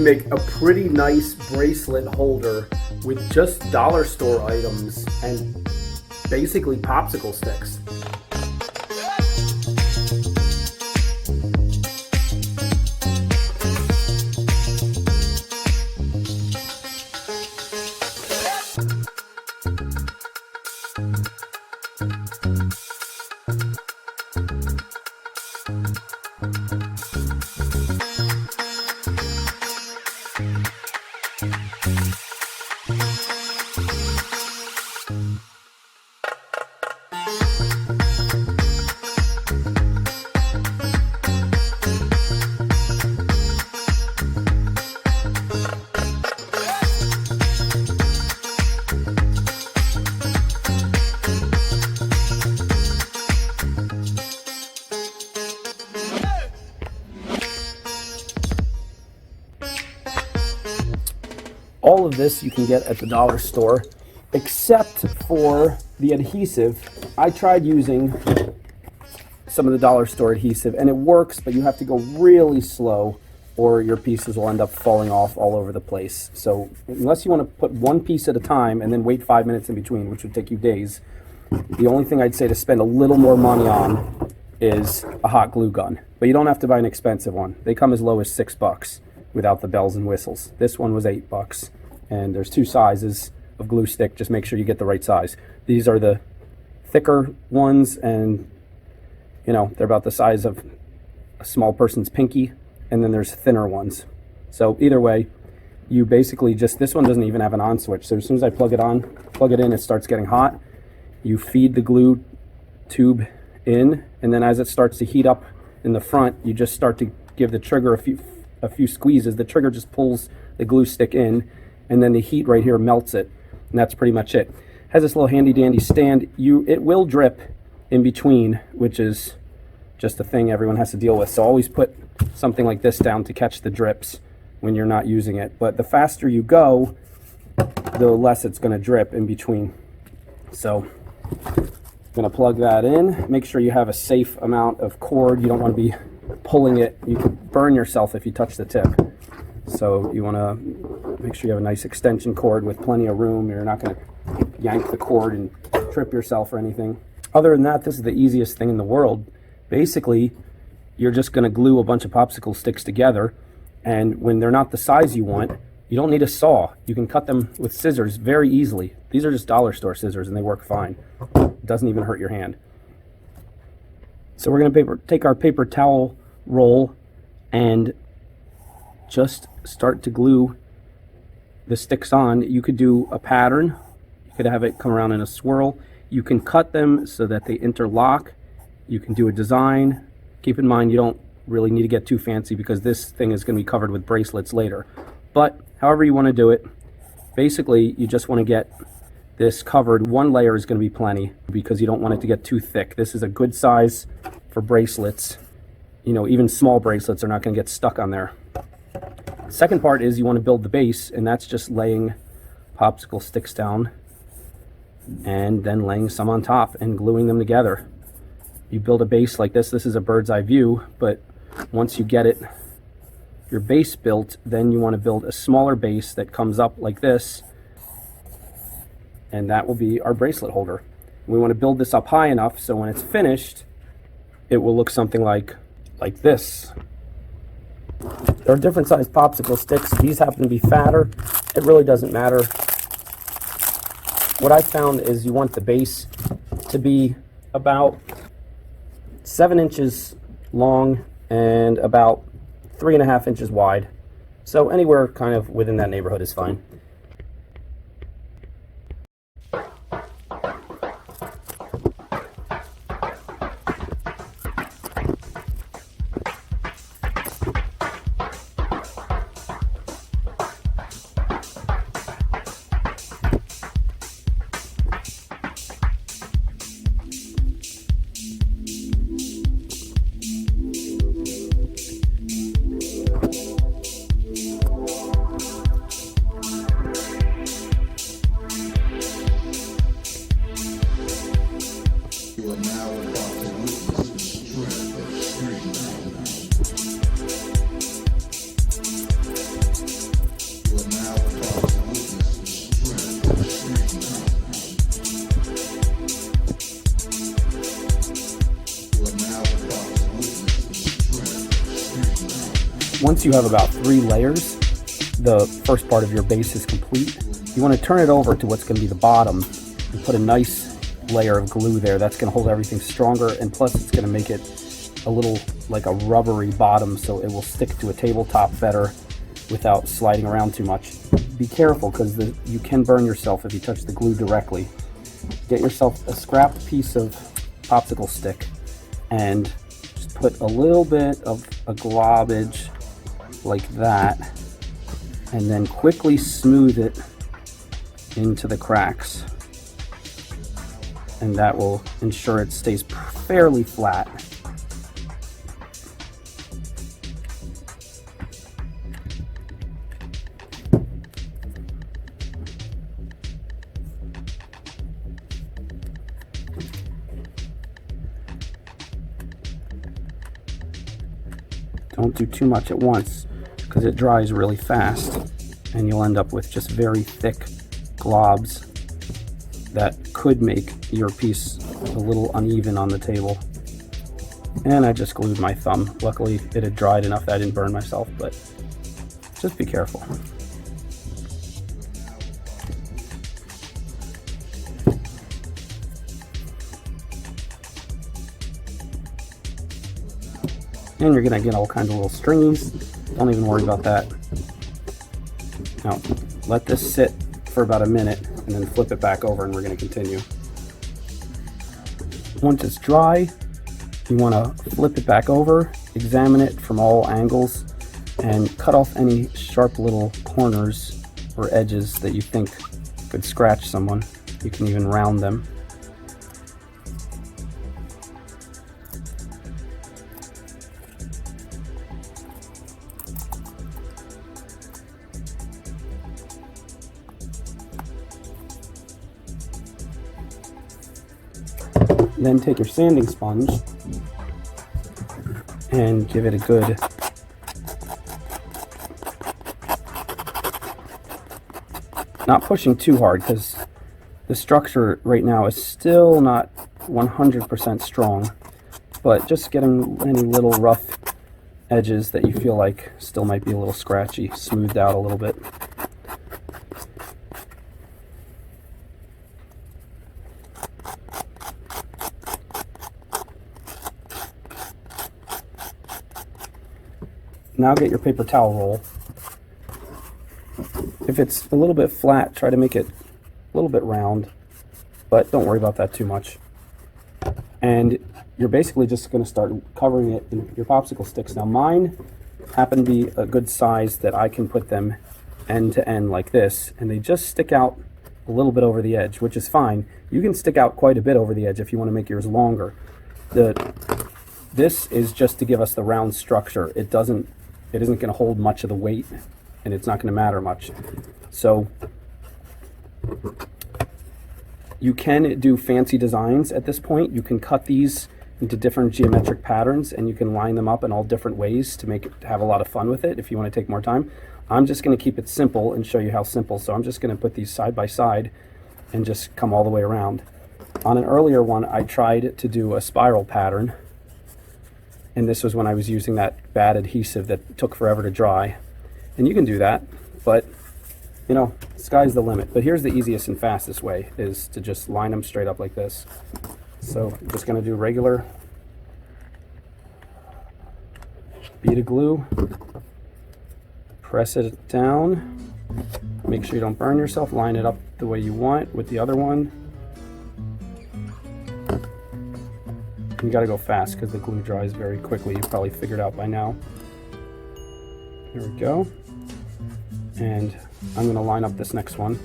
make a pretty nice bracelet holder with just dollar store items and basically popsicle sticks. All of this you can get at the dollar store, except for the adhesive. I tried using some of the dollar store adhesive and it works, but you have to go really slow or your pieces will end up falling off all over the place. So unless you want to put one piece at a time and then wait 5 minutes in between, which would take you days, the only thing I'd say to spend a little more money on is a hot glue gun. But you don't have to buy an expensive one. They come as low as $6 without the bells and whistles. This one was $8, and there's two sizes of glue stick. Just make sure you get the right size. These are the thicker ones, and you know, they're about the size of a small person's pinky, and then there's thinner ones. So either way, you basically just, this one doesn't even have an on switch. So as soon as I plug it in, it starts getting hot. You feed the glue tube in, and then as it starts to heat up in the front, you just start to give the trigger a few squeezes. The trigger just pulls the glue stick in, and then the heat right here melts it, and that's pretty much it. Has this little handy dandy stand. It will drip in between, which is just a thing everyone has to deal with. So always put something like this down to catch the drips when you're not using it. But the faster you go, the less it's going to drip in between. So I'm going to plug that in. Make sure you have a safe amount of cord. You don't want to be pulling it. You could burn yourself if you touch the tip. So you want to make sure you have a nice extension cord with plenty of room. You're not going to yank the cord and trip yourself or anything. Other than that, this is the easiest thing in the world. Basically, you're just going to glue a bunch of popsicle sticks together, and when they're not the size you want, you don't need a saw. You can cut them with scissors very easily. These are just dollar store scissors and they work fine. It doesn't even hurt your hand. So we're going to take our paper towel roll and just start to glue the sticks on. You could do a pattern. You could have it come around in a swirl. You can cut them so that they interlock. You can do a design. Keep in mind, you don't really need to get too fancy because this thing is going to be covered with bracelets later. But however you want to do it, basically you just want to get this covered. One layer is going to be plenty because you don't want it to get too thick. This is a good size for bracelets. You know, even small bracelets are not going to get stuck on there. Second part is you want to build the base, and that's just laying popsicle sticks down and then laying some on top and gluing them together. You build a base like this. This is a bird's eye view, but once you get it, your base built, then you want to build a smaller base that comes up like this, and that will be our bracelet holder. We want to build this up high enough so when it's finished, it will look something like this. There are different sized popsicle sticks. These happen to be fatter. It really doesn't matter. What I found is you want the base to be about 7 inches long and about 3.5 inches wide. So anywhere kind of within that neighborhood is fine. once you have about 3 layers, the first part of your base is complete. You want to turn it over to what's going to be the bottom and put a nice layer of glue there. That's going to hold everything stronger, and plus it's going to make it a little like a rubbery bottom, so it will stick to a tabletop better without sliding around too much. Be careful, because you can burn yourself if you touch the glue directly. Get yourself a scrapped piece of popsicle stick and just put a little bit of a globage like that, and then quickly smooth it into the cracks, and that will ensure it stays fairly flat. Don't do too much at once, because it dries really fast and you'll end up with just very thick globs that could make your piece a little uneven on the table. And I just glued my thumb. Luckily it had dried enough that I didn't burn myself, but just be careful. And you're gonna get all kinds of little stringies. Don't even worry about that. Now, let this sit for about a minute and then flip it back over, and we're gonna continue. Once it's dry, you wanna flip it back over, examine it from all angles, and cut off any sharp little corners or edges that you think could scratch someone. You can even round them. Then take your sanding sponge and give it a good not pushing too hard, because the structure right now is still not 100% strong, but just getting any little rough edges that you feel like still might be a little scratchy smoothed out a little bit. Now get your paper towel roll. If it's a little bit flat, try to make it a little bit round, but don't worry about that too much. And you're basically just going to start covering it in your popsicle sticks. Now mine happen to be a good size that I can put them end to end like this, and they just stick out a little bit over the edge, which is fine. You can stick out quite a bit over the edge if you want to make yours longer. This is just to give us the round structure. It isn't going to hold much of the weight, and it's not going to matter much. So you can do fancy designs at this point. You can cut these into different geometric patterns, and you can line them up in all different ways to make it have a lot of fun with it if you want to take more time. I'm just going to keep it simple and show you how simple. So I'm just going to put these side by side and just come all the way around. On an earlier one, I tried to do a spiral pattern, and this was when I was using that bad adhesive that took forever to dry. And you can do that, but you know, sky's the limit. But here's the easiest and fastest way, is to just line them straight up like this. So I'm just gonna do regular bead of glue, press it down, make sure you don't burn yourself, line it up the way you want with the other one. You gotta go fast because the glue dries very quickly. You've probably figured out by now. Here we go. And I'm gonna line up this next one.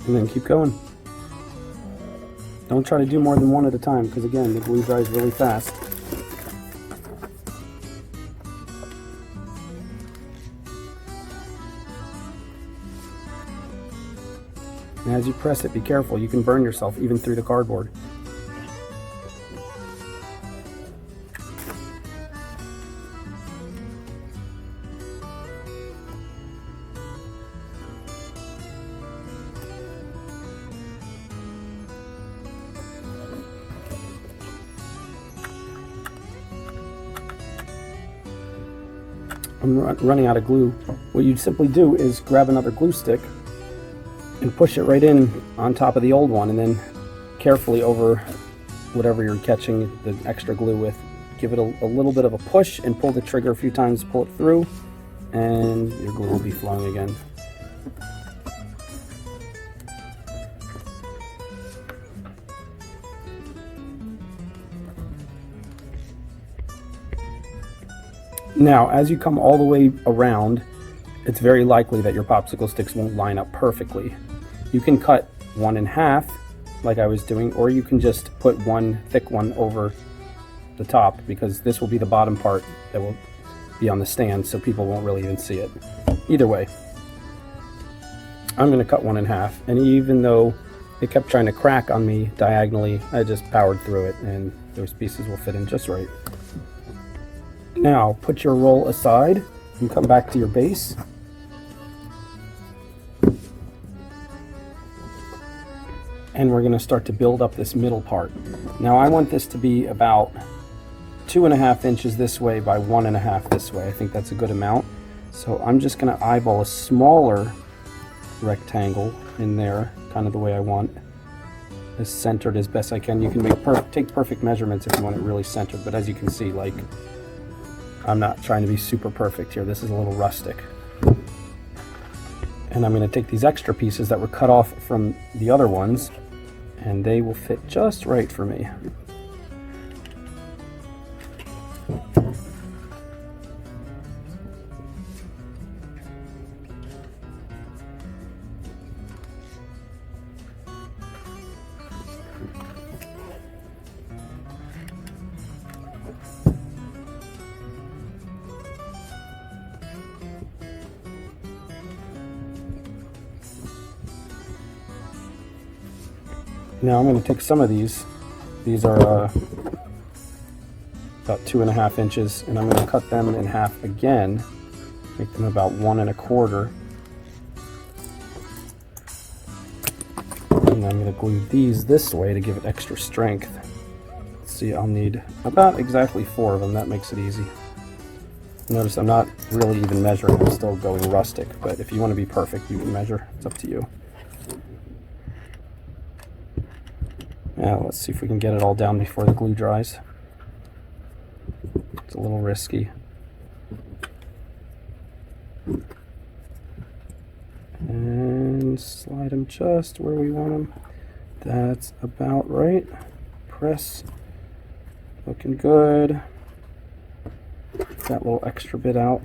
And then keep going. Don't try to do more than one at a time, because again, the glue dries really fast. And as you press it, be careful, you can burn yourself even through the cardboard. I'm running out of glue. What you'd simply do is grab another glue stick and push it right in on top of the old one, and then carefully over whatever you're catching the extra glue with. Give it a little bit of a push and pull the trigger a few times, pull it through, and your glue will be flowing again. Now, as you come all the way around, it's very likely that your popsicle sticks won't line up perfectly. You can cut one in half, like I was doing, or you can just put one thick one over the top, because this will be the bottom part that will be on the stand, so people won't really even see it. Either way, I'm going to cut one in half, and even though it kept trying to crack on me diagonally, I just powered through it, and those pieces will fit in just right. Now, put your roll aside and come back to your base. And we're going to start to build up this middle part. Now, I want this to be about 2.5 inches this way by 1.5 this way. I think that's a good amount. So I'm just going to eyeball a smaller rectangle in there, kind of the way I want, as centered as best I can. You can take perfect measurements if you want it really centered, but as you can see, like, I'm not trying to be super perfect here. This is a little rustic. And I'm going to take these extra pieces that were cut off from the other ones, and they will fit just right for me. Now I'm going to take some of these. These are about 2.5 inches, and I'm going to cut them in half again, make them about 1.25. And I'm going to glue these this way to give it extra strength. Let's see, I'll need about exactly 4 of them. That makes it easy. Notice I'm not really even measuring. I'm still going rustic, but if you want to be perfect, you can measure. It's up to you. Now let's see if we can get it all down before the glue dries. It's a little risky. And slide them just where we want them. That's about right. Press. Looking good. That little extra bit out.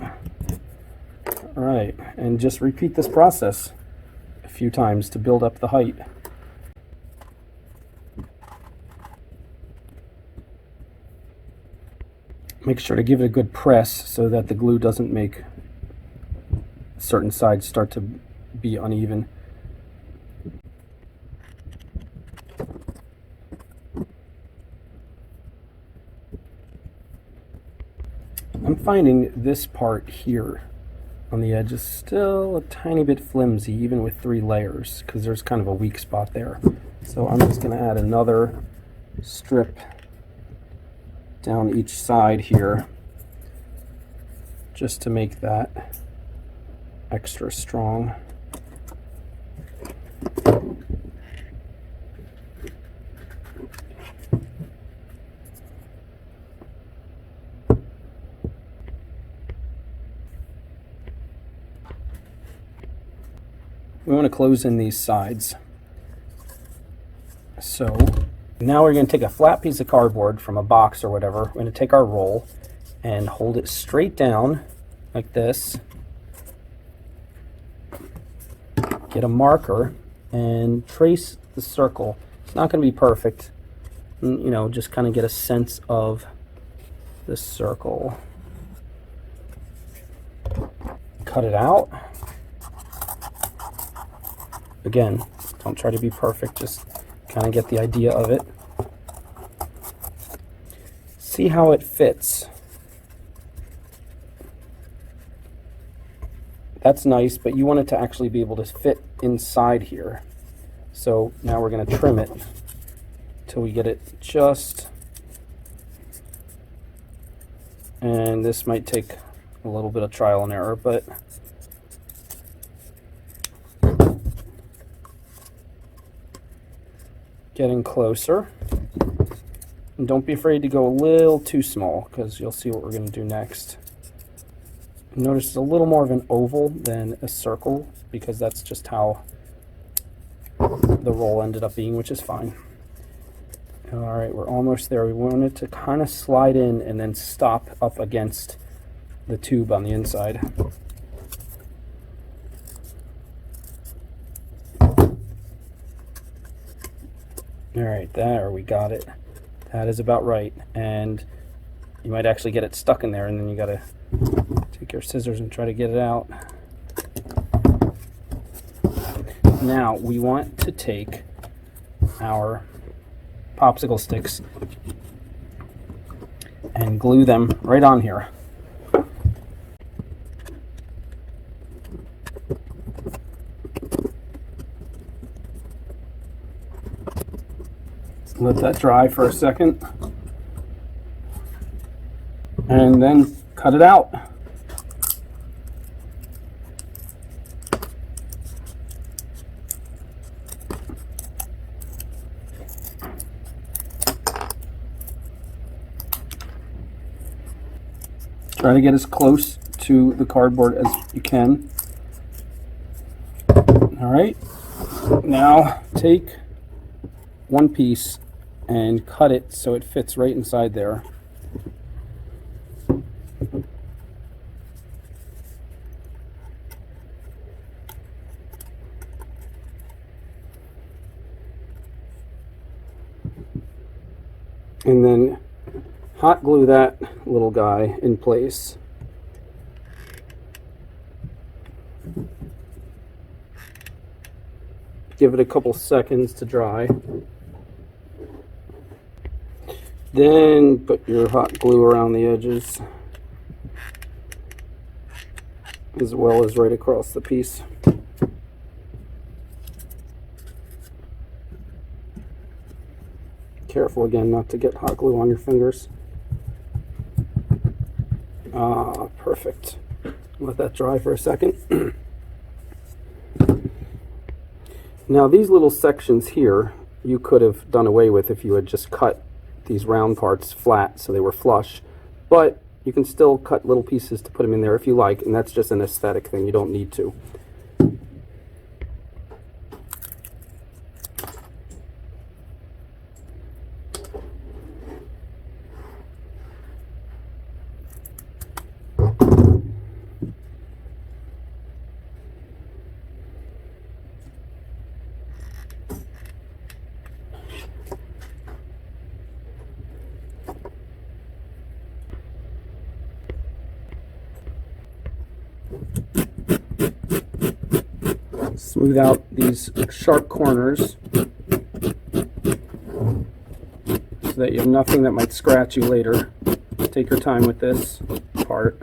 All right, and just repeat this process a few times to build up the height. Make sure to give it a good press so that the glue doesn't make certain sides start to be uneven. I'm finding this part here on the edge is still a tiny bit flimsy, even with 3 layers, because there's kind of a weak spot there. So I'm just going to add another strip down each side here, just to make that extra strong. We want to close in these sides. So now we're going to take a flat piece of cardboard from a box or whatever. We're going to take our roll and hold it straight down like this. Get a marker and trace the circle. It's not going to be perfect. You know, just kind of get a sense of the circle. Cut it out. Again, don't try to be perfect, just kind of get the idea of it. See how it fits. That's nice, but you want it to actually be able to fit inside here. So now we're going to trim it till we get it just, and this might take a little bit of trial and error, but getting closer. And don't be afraid to go a little too small, because you'll see what we're going to do next. Notice it's a little more of an oval than a circle, because that's just how the roll ended up being, which is fine. All right, we're almost there. We want it to kind of slide in and then stop up against the tube on the inside. All right, there, we got it. That is about right. And you might actually get it stuck in there, and then you gotta take your scissors and try to get it out. Now, we want to take our popsicle sticks and glue them right on here. Let that dry for a second, and then cut it out. Try to get as close to the cardboard as you can. All right, now take one piece and cut it so it fits right inside there. And then hot glue that little guy in place. Give it a couple seconds to dry. Then put your hot glue around the edges, as well as right across the piece. Careful again not to get hot glue on your fingers. Ah, perfect. Let that dry for a second. Now these little sections here you could have done away with if you had just cut these round parts flat so they were flush, but you can still cut little pieces to put them in there if you like, and that's just an aesthetic thing. You don't need to. Smooth out these sharp corners so that you have nothing that might scratch you later. Take your time with this part.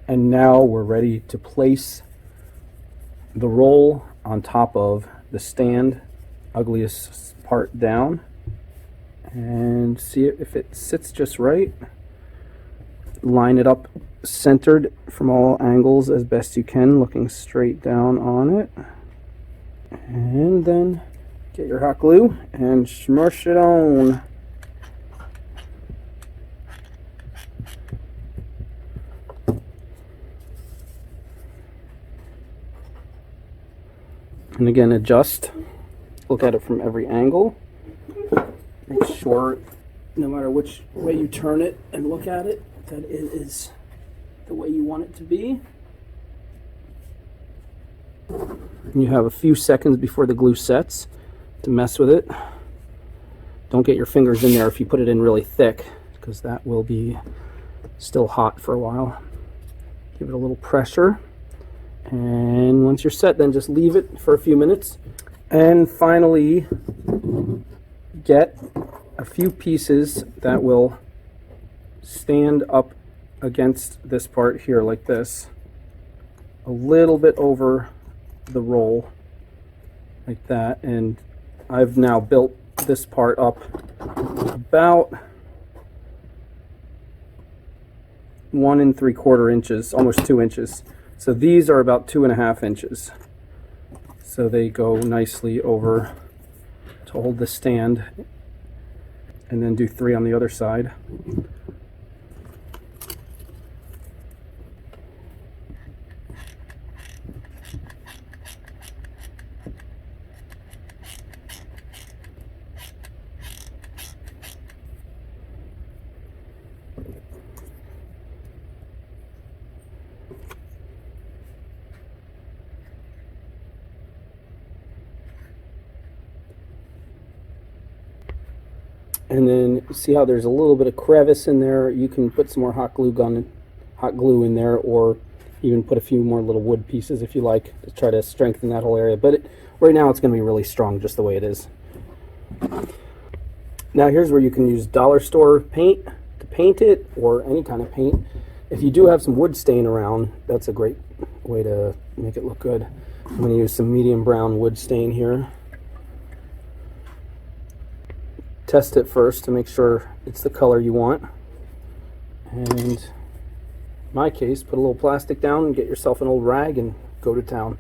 And now we're ready to place the roll on top of the stand, ugliest part down, and see if it sits just right. Line it up centered from all angles as best you can, looking straight down on it. And then get your hot glue and smush it on. And again, adjust. Look at it from every angle. Make sure, no matter which way you turn it and look at it, that it is the way you want it to be. And you have a few seconds before the glue sets to mess with it. Don't get your fingers in there if you put it in really thick, because that will be still hot for a while. Give it a little pressure, and once you're set, then just leave it for a few minutes. And finally, get a few pieces that will stand up against this part here like this, a little bit over the roll like that. And I've now built this part up about 1 3/4 inches, almost 2 inches. So these are about 2.5 inches. So they go nicely over to hold the stand, and then do 3 on the other side. And then see how there's a little bit of crevice in there. You can put some more hot glue in there, or even put a few more little wood pieces if you like, to try to strengthen that whole area. But right now it's going to be really strong just the way it is. Now here's where you can use dollar store paint to paint it, or any kind of paint. If you do have some wood stain around, that's a great way to make it look good. I'm going to use some medium brown wood stain here. Test it first to make sure it's the color you want, and in my case, put a little plastic down and get yourself an old rag and go to town.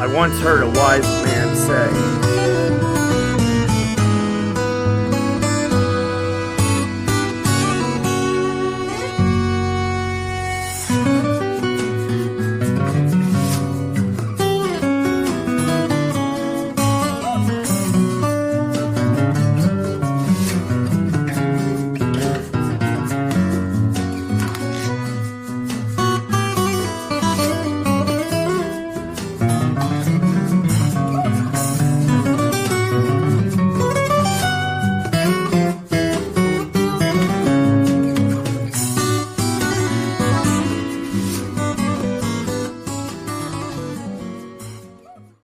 I once heard a wise man say,